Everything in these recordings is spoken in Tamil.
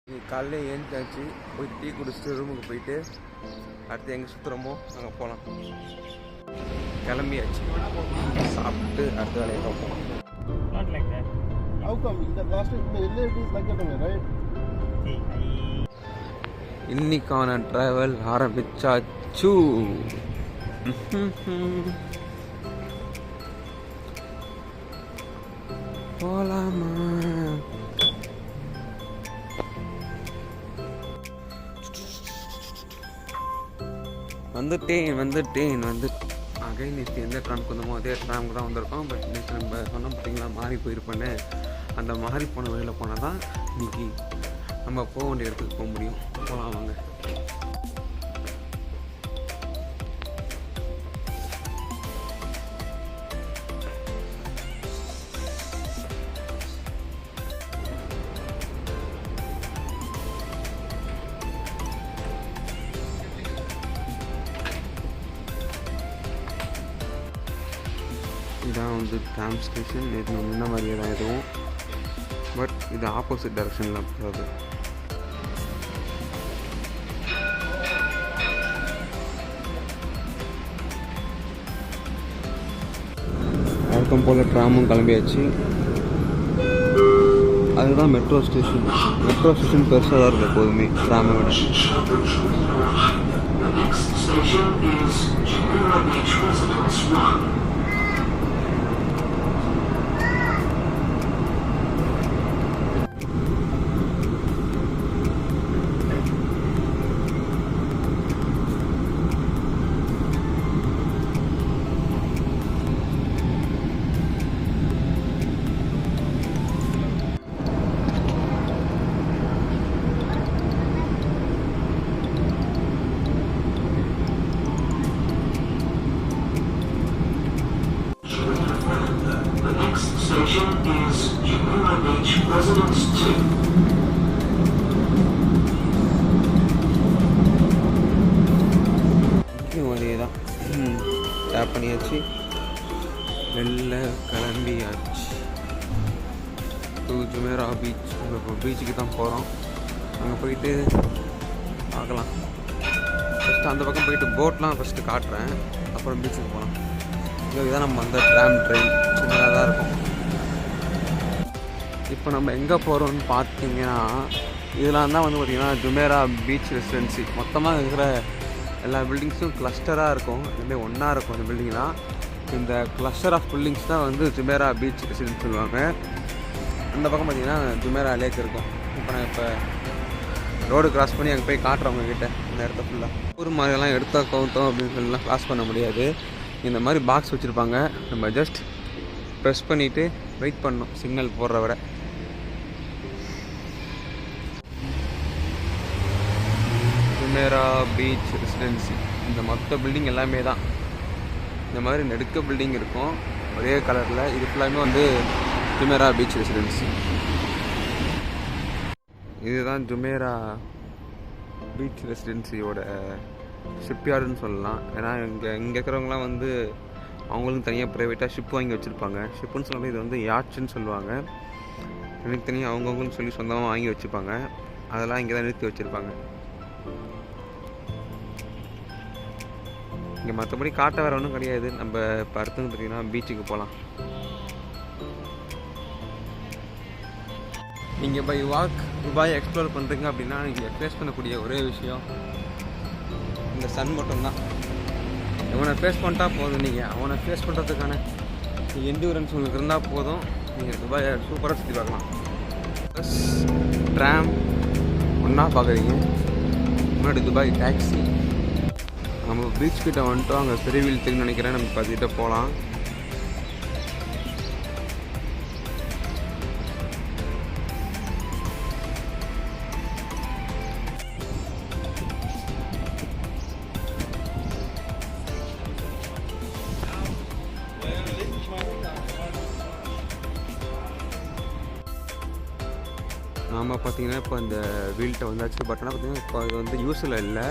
காலையில் ஏஞ்சாச்சு போய் டீ குடிச்சிட்டு ரூமுக்கு போயிட்டு அடுத்து எங்கே சுற்றுறோமோ அங்கே போகலாம். கிளம்பியாச்சு, சாப்பிட்டு அடுத்த வேலையை பார்ப்போம். இன்னைக்கான ட்ராவல் ஆரம்பிச்சாச்சு. போலாமா? வந்துட்டேன் அகைன் நேற்று எந்த ட்ராமுக்கு வந்தோமோ அதே ட்ராமுக்கு தான் வந்திருக்கோம். பட் நேற்று நம்ம சொன்னோம் பார்த்தீங்களா, மாறி போயிருப்பேன்னு. அந்த மாறி போன வழியில் போனால் தான் இன்னைக்கு நம்ம போக வேண்டிய இடத்துக்கு போக முடியும். போகலாம் வாங்க. இதான் வந்து ட்ராம் ஸ்டேஷன். நேற்று முன்ன மாதிரியே தான் எதுவும், பட் இது ஆப்போசிட் டைரக்ஷனில் போகுது. வழக்கம் போல் ட்ராமும் கிளம்பியாச்சு. அதுதான் மெட்ரோ ஸ்டேஷன். மெட்ரோ ஸ்டேஷன் பெருசாக தான் இருக்குது எப்போதுமே ட்ராமை விட. அதேதான் டேப் பண்ணியாச்சு, வெளில கிளம்பியாச்சு. Jumeirah beach. இப்போ பீச்சுக்கு தான் போகிறோம். அங்கே போயிட்டு பார்க்கலாம். ஃபஸ்ட்டு அந்த பக்கம் போயிட்டு போட்லாம் ஃபஸ்ட்டு காட்டுறேன், அப்புறம் பீச்சுக்கு போகலாம். இதுதான் நம்ம அந்த ட்ராம் ட்ரெயின் சின்னதாக தான் இருக்கும். இப்போ நம்ம எங்கே போகிறோம்னு பார்த்தீங்கன்னா, இதெல்லாம் தான் வந்து பார்த்திங்கன்னா ஜுமேரா பீச் ரெசிடென்சி. மொத்தமாக இருக்கிற எல்லா பில்டிங்ஸும் கிளஸ்டராக இருக்கும், எல்லாமே ஒன்றா இருக்கும். அந்த பில்டிங்லாம், இந்த கிளஸ்டர் ஆஃப் பில்டிங்ஸ் தான் வந்து ஜுமேரா பீச் ரெசிடென்சி சொல்லுவாங்க. அந்த பக்கம் பார்த்திங்கன்னா ஜுமேரா லேக் இருக்கும். இப்போ நான் ரோடு கிராஸ் பண்ணி அங்கே போய் காட்டுறவங்க கிட்ட இந்த இடத்த ஃபுல்லாக ஊர் மாதிரியெல்லாம் எடுத்தா கவுத்தோம் அப்படின்னு சொல்லலாம் கிராஸ் பண்ண முடியாது. இந்த மாதிரி பாக்ஸ் வச்சுருப்பாங்க, நம்ம ஜஸ்ட் ப்ரெஸ் பண்ணிவிட்டு வெயிட் பண்ணணும் சிக்னல் போடுற வரை. Jumeirah beach residency. இந்த மொத்த பில்டிங் எல்லாமே தான் இந்த மாதிரி நெடுக்க பில்டிங் இருக்கும் ஒரே கலரில். இது ஃபுல்லாமே வந்து ஜுமேரா பீச் ரெசிடென்சி. இதுதான் ஜுமேரா பீச் ரெசிடென்சியோட ஷிப்யார்டுன்னு சொல்லலாம். ஏன்னா இங்கே இருக்கிறவங்களாம் வந்து அவங்களும் தனியாக ப்ரைவேட்டாக ஷிப் வாங்கி வச்சுருப்பாங்க. ஷிப்புன்னு சொல்லும்போது இது வந்து யாட்சுன்னு சொல்லுவாங்க. தனித்தனியாக அவங்கவுங்கன்னு சொல்லி சொந்தமாக வாங்கி வச்சுப்பாங்க. அதெல்லாம் இங்கே தான் நிறுத்தி வச்சுருப்பாங்க. இங்கே மற்றபடி காட்ட வேறு ஒன்றும் கிடையாது. நம்ம இப்போ அடுத்தது பார்த்திங்கன்னா பீச்சுக்கு போகலாம். நீங்கள் பை வாக் துபாய் எக்ஸ்ப்ளோர் பண்ணுறீங்க அப்படின்னா நீங்கள் ஃபேஸ் பண்ணக்கூடிய ஒரே விஷயம் இந்த சன் மட்டும்தான். இவனை ஃபேஸ் பண்ணிட்டா போதும். நீங்கள் அவனை ஃபேஸ் பண்ணுறதுக்கான என்டூரன்ஸ் உங்களுக்கு இருந்தால் போதும், நீங்கள் துபாயை சூப்பராக சுற்றி பார்க்கலாம். ப்ளஸ் ட்ராம் ஒன்றா பார்க்குறீங்க, முன்னாடி துபாய் டாக்ஸி. நம்ம பீச் கிட்ட வந்துட்டோம். அங்கே பெரியவில் திரும்பி நினைக்கிறேன். நம்ம பார்த்துக்கிட்ட போகலாம். நாம் பார்த்தீங்கன்னா இப்போ இந்த வீல்கிட்ட வந்தாச்சு. பட் ஆனால் பார்த்தீங்கன்னா இப்போ இது வந்து யூஸில் இல்லை,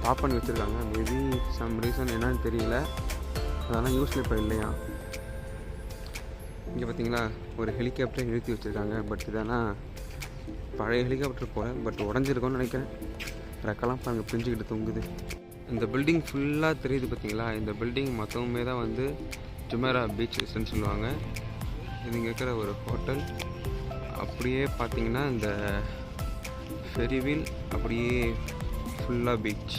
ஸ்டாப் பண்ணி வச்சுருக்காங்க. மேபி சம் ரீசன் என்னன்னு தெரியல, அதெல்லாம் யூஸில் இப்போ இல்லையா. இங்கே பார்த்தீங்களா ஒரு ஹெலிகாப்டர் நிறுத்தி வச்சுருக்காங்க. பட் இதெல்லாம் பழைய ஹெலிகாப்டர் போல, பட் உடஞ்சிருக்கோன்னு நினைக்கிறேன். ரெக்கெல்லாம் பாருங்கள் பிரிஞ்சுக்கிட்டு தொங்குது. இந்த பில்டிங் ஃபுல்லாக தெரியுது பார்த்தீங்களா? இந்த பில்டிங் மொத்தமுமே தான் வந்து ஜுமேரா பீச் ரெஸ்டன்ட் சொல்லுவாங்க. இது இங்கே இருக்கிற ஒரு ஹோட்டல். அப்படியே பார்த்தீங்கன்னா இந்த ஃபெரிவில் அப்படியே ஃபுல்லாக பீச்.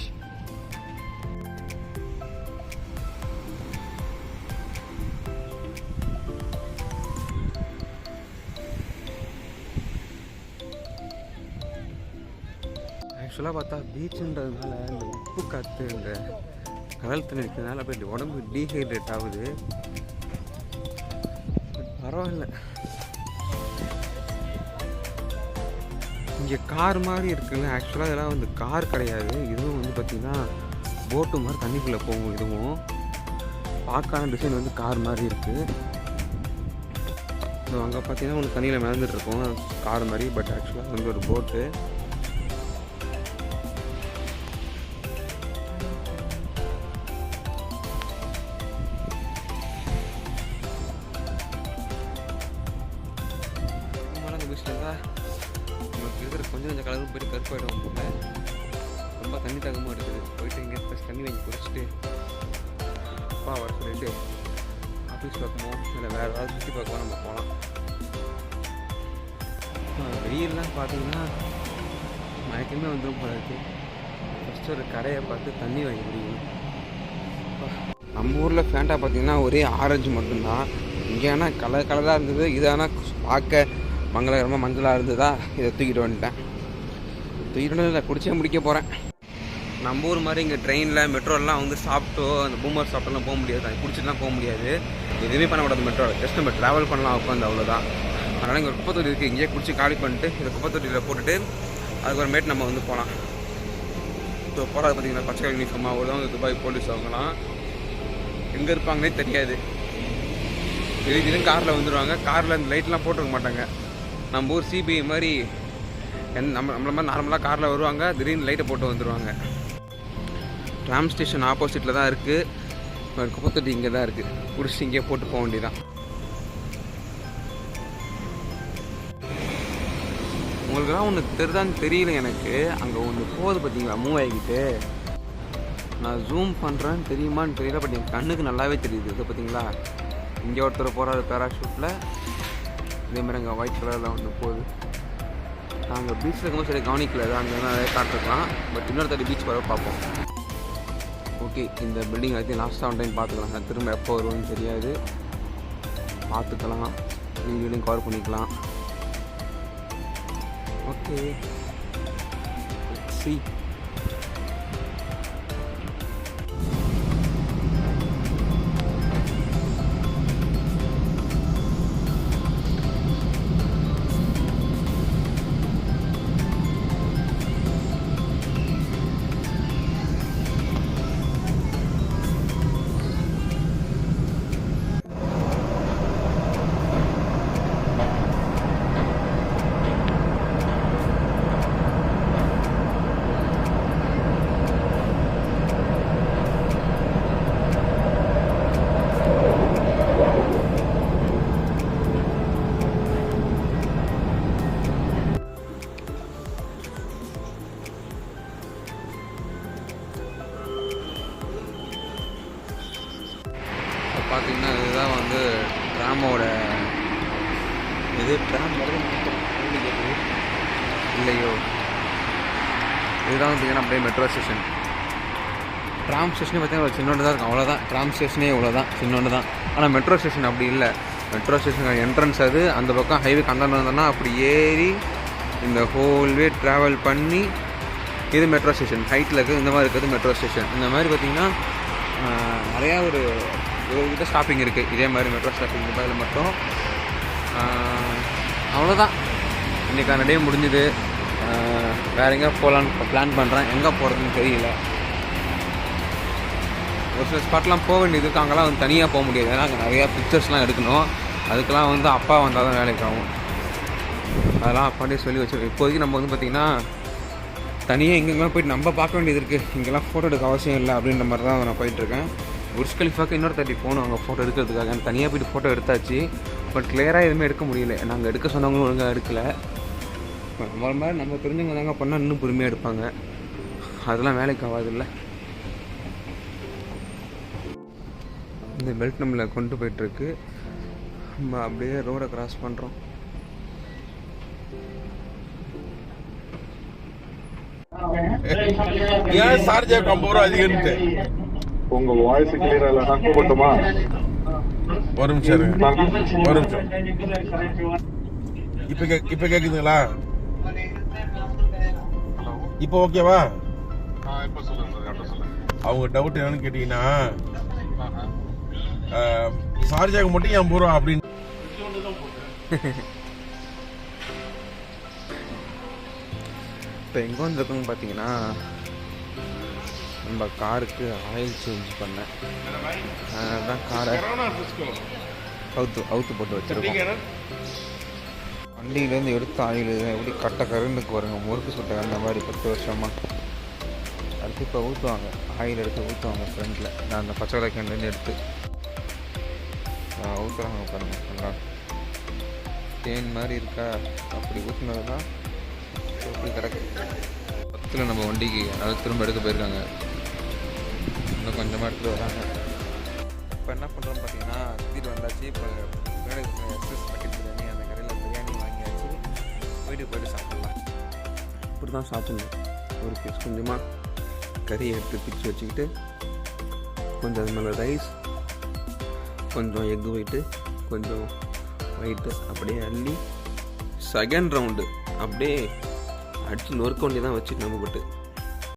ஆக்சுவலாக பார்த்தா பீச்சுன்றதுனால இந்த உப்பு காற்று இந்த கடல் தண்ணி இருக்கிறதுனால அப்படியே உடம்பு டீஹைட்ரேட் ஆகுது. பரவாயில்ல. இங்கே கார் மாதிரி இருக்குல்ல, ஆக்சுவலாக இதெல்லாம் வந்து கார் கிடையாது. இதுவும் வந்து பார்த்திங்கன்னா போட்டு மாதிரி தண்ணிக்குள்ளே போகும். இதுவும் பார்க்கான டிசைன் வந்து கார் மாதிரி இருக்குது. ஸோ அங்கே பார்த்தீங்கன்னா ஒன்று தண்ணியில் மிதந்துட்டுருக்கோம் கார் மாதிரி, பட் ஆக்சுவலாக வந்து ஒரு போட்டு. நமக்கு இருக்கிற கொஞ்சம் கலரும் போய்ட்டு கருப்பாயிடும் போல. ரொம்ப தண்ணி தாகமாக இருக்குது. போயிட்டு இங்கே ஃபஸ்ட் தண்ணி வாங்கி குடிச்சிட்டு அப்பா வர சொல்லிட்டு ஆஃபீஸ் பார்க்கணும், இல்லை வேறு ஏதாவது சுற்றி பார்க்கலாம் நம்ம போகலாம். வெயிலெலாம் பார்த்தீங்கன்னா மயக்கமே வந்துடும் போல இருக்குது. ஃபஸ்ட்டு ஒரு கடையை பார்த்து தண்ணி வாங்கி குடிக்கணும். நம்ம ஊரில் ஃபேண்டா பார்த்தீங்கன்னா ஒரே ஆரஞ்சு மட்டும்தான். இங்கே ஆனால் கலராக இருந்தது. இது ஆனால் பார்க்க மங்களகரமாக மஞ்சளாக இருந்ததா, இதை தூக்கிட்டு வந்துட்டேன். தூக்கிட்டு குடிச்சே முடிக்க போகிறேன். நம்ம ஊர் மாதிரி இங்கே ட்ரெயினில் மெட்ரோலாம் வந்து சாப்பிட்டோ அந்த பூமர் சாப்பிட்டெல்லாம் போக முடியாது. அது குடிச்சிட்டுலாம் போக முடியாது. எதுவுமே பண்ணக்கூடாது மெட்ரோவில். ஜஸ்ட் நம்ம ட்ராவல் பண்ணலாம் உட்காந்து, அவ்வளோதான். அதனால் இங்கே குப்பை தொட்டி இருக்குது. இங்கேயே குடிச்சு காலி பண்ணிட்டு இதை குப்பை தொட்டியில் போட்டுட்டு அதுக்கப்புறமேட்டு நம்ம வந்து போகலாம். ஸோ போகிறது பார்த்திங்கன்னா பச்சை யூனிஃபார்மாக அவ்வளோதான். துபாய் போலீஸ் அவங்களாம் எங்கே இருப்பாங்கன்னே தெரியாது. திடீர்னு காரில் வந்துடுவாங்க. காரில் இந்த லைட்லாம் போட்டுருக்க மாட்டாங்க. நம்ம ஊர் சிபிஐ மாதிரி நம்மள மாதிரி நார்மலாக காரில் வருவாங்க, திடீர்னு லைட்டை போட்டு வந்துடுவாங்க. ட்ராம் ஸ்டேஷன் ஆப்போசிட்டில் தான் இருக்குது. குப்பத்தொட்டி இங்கே தான் இருக்குது. குடிச்சிட்டு இங்கே போட்டு போக வேண்டியதான். உங்களுக்குலாம் ஒன்று தெரிதான்னு தெரியல எனக்கு. அங்கே ஒன்று போகுது பார்த்தீங்களா மூவ் ஆகிக்கிட்டு. நான் ஜூம் பண்ணுறேன்னு தெரியுமான்னு தெரியல, பட் என் கண்ணுக்கு நல்லாவே தெரியுது. இது பார்த்தீங்களா, இங்கே ஒருத்தர் போகிறாரு பேராஷூட்டில். இதேமாதிரி அங்கே ஒயிட் கலரில் ஒன்று போகுது. நாங்கள் பீச்சில் இருக்கும்போது சரி கவனிக்கல, அங்கே நிறைய காட்டிருக்கலாம். பட் இன்னொரு தடவை பீச் வர பார்ப்போம். ஓகே, இந்த பில்டிங் எல்லாத்தையும் லாஸ்ட்டாக ஒன் டைம் பார்த்துக்கலாம். நான் திரும்ப எப்போ வருவோன்னு தெரியாது, பார்த்துக்கலாம். வீடியோலையும் கவர் பண்ணிக்கலாம். ஓகே, சி பார்த்தீங்கன்னா இதுதான் வந்து ட்ராமோட இது. ட்ராம் இல்லையோ, இதுதான் பார்த்தீங்கன்னா அப்படியே மெட்ரோ ஸ்டேஷன். ட்ராம் ஸ்டேஷனே பார்த்தீங்கன்னா ஒரு சின்னொன்று தான் இருக்கும், அவ்வளோதான். ட்ராம் ஸ்டேஷனே இவ்வளோதான், சின்னொன்று தான். ஆனால் மெட்ரோ ஸ்டேஷன் அப்படி இல்லை. மெட்ரோ ஸ்டேஷன் என்ட்ரன்ஸ் அது. அந்த பக்கம் ஹைவே கந்தாண்டு வந்தோன்னா அப்படி ஏறி இந்த ஹோல்வே ட்ராவல் பண்ணி இது மெட்ரோ ஸ்டேஷன். ஹைட்டில் இருக்குது, இந்த மாதிரி இருக்கிறது மெட்ரோ ஸ்டேஷன். இந்த மாதிரி பார்த்திங்கன்னா நிறையா ஒரு கிட்ட ஸ்டாப்பிங் இருக்குது. இதே மாதிரி மெட்ரோ ஸ்டாப்பிங் துபாயில் மட்டும். அவ்வளோதான், இன்றைக்கான டே முடிஞ்சுது. வேறு எங்கே போகலான்னு பிளான் பண்ணுறேன். எங்கே போகிறதுன்னு தெரியல. ஒரு சில ஸ்பாட்லாம் போக வேண்டியது இருக்குது. அங்கெல்லாம் வந்து தனியாக போக முடியாது. ஏன்னா அங்கே நிறையா பிக்சர்ஸ்லாம் எடுக்கணும். அதுக்கெலாம் வந்து அப்பா வந்தால் தான் வேலைக்கு ஆகும். அதெல்லாம் அப்பாண்டே சொல்லி வச்சுருக்கோம். இப்போதைக்கு நம்ம வந்து பார்த்திங்கன்னா தனியாக எங்கெங்கெல்லாம் போய்ட்டு நம்ம பார்க்க வேண்டியது இருக்குது. இங்கெல்லாம் ஃபோட்டோ எடுக்க அவசியம் இல்லை அப்படின்ற மாதிரி தான் நான் போயிட்டுருக்கேன். புர்ஜ் கலிஃபாக்கு இன்னொரு 30 போகணும் அங்கே ஃபோட்டோ எடுக்கிறதுக்காக. எனக்கு தனியாக போய்ட்டு ஃபோட்டோ எடுத்தாச்சு, பட் கிளியராக எதுவுமே எடுக்க முடியல. நாங்கள் எடுக்க சொன்னவங்களும் ஒழுங்காக எடுக்கலை. நம்ம மாதிரி நம்ம தெரிஞ்சவங்க தாங்க பண்ணால் இன்னும் பொறுமையாக எடுப்பாங்க. அதெல்லாம் வேலைக்கு ஆகாதுல்ல. இந்த பெல்ட் நம்மளை கொண்டு போயிட்டுருக்கு. நம்ம அப்படியே ரோடை கிராஸ் பண்ணுறோம். ஏன் சார்ஜா 50 ரூபா அதிகம்ட்டு? உங்க வாய்ஸ் கிளியரா இல்ல, நான் கூப்பிட்டுமா? ஒரு நிமிஷம் இருங்க, ஒரு நிமிஷம். இப்ப கேக்குதுங்களா? இப்போ ஓகேவா? அவங்க டவுட் என்னன்னு கேட்டீங்கன்னா, சார்ஜாக்கு மட்டும் 50 ரூபா அப்படின்னு. இப்போ எங்கே வந்துருக்கோன்னு பார்த்தீங்கன்னா, நம்ம காருக்கு ஆயில் சேஞ்ச் பண்ணேன். அதுதான் காரை அவுத்து போட்டு வச்சுருக்கோம். வண்டியிலேருந்து எடுத்த ஆயில் எப்படி கட்ட கருண்டுக்கு வருங்க, முறுக்கு சுட்ட அந்த மாதிரி 10 வருஷமாக. அடுத்து இப்போ ஊற்றுவாங்க, ஆயில் எடுத்து ஊற்றுவாங்க ஃப்ரண்டில். நான் அந்த பச்சை கலக்கேண்ட்லேருந்து எடுத்து ஊற்றுறாங்க பாருங்கள். நல்லா தேன் மாதிரி இருக்கா, அப்படி ஊற்றுனது தான் எப்படி கிடக்கு. 10 நம்ம வண்டிக்கு அதாவது திரும்ப எடுக்க போயிருக்காங்க. இன்னும் கொஞ்சமாக எடுத்துகிட்டு வராங்க. இப்போ என்ன பண்ணுறோம் பார்த்தீங்கன்னா, திடீர் வந்தாச்சு. இப்போ முன்னாடி எஸ்எஸ் பக்கெட் பிரியாணி அந்த கடையில் பிரியாணி வாங்கியாச்சு. வீட்டுக்கு போய்ட்டு சாப்பிட்லாம். இப்படி தான் சாப்பிட்ணும். ஒரு பீஸ் கொஞ்சமாக கறியை எடுத்து பிச்சு வச்சுக்கிட்டு, கொஞ்சம் அது மேலே ரைஸ், கொஞ்சம் எக்கு ஒயிட்டு, கொஞ்சம் ஒயிட்டு அப்படியே அள்ளி செகண்ட் ரவுண்டு அப்படியே அடிச்சு நொறுக்க வேண்டியதான் வச்சுட்டு நம்ம போட்டு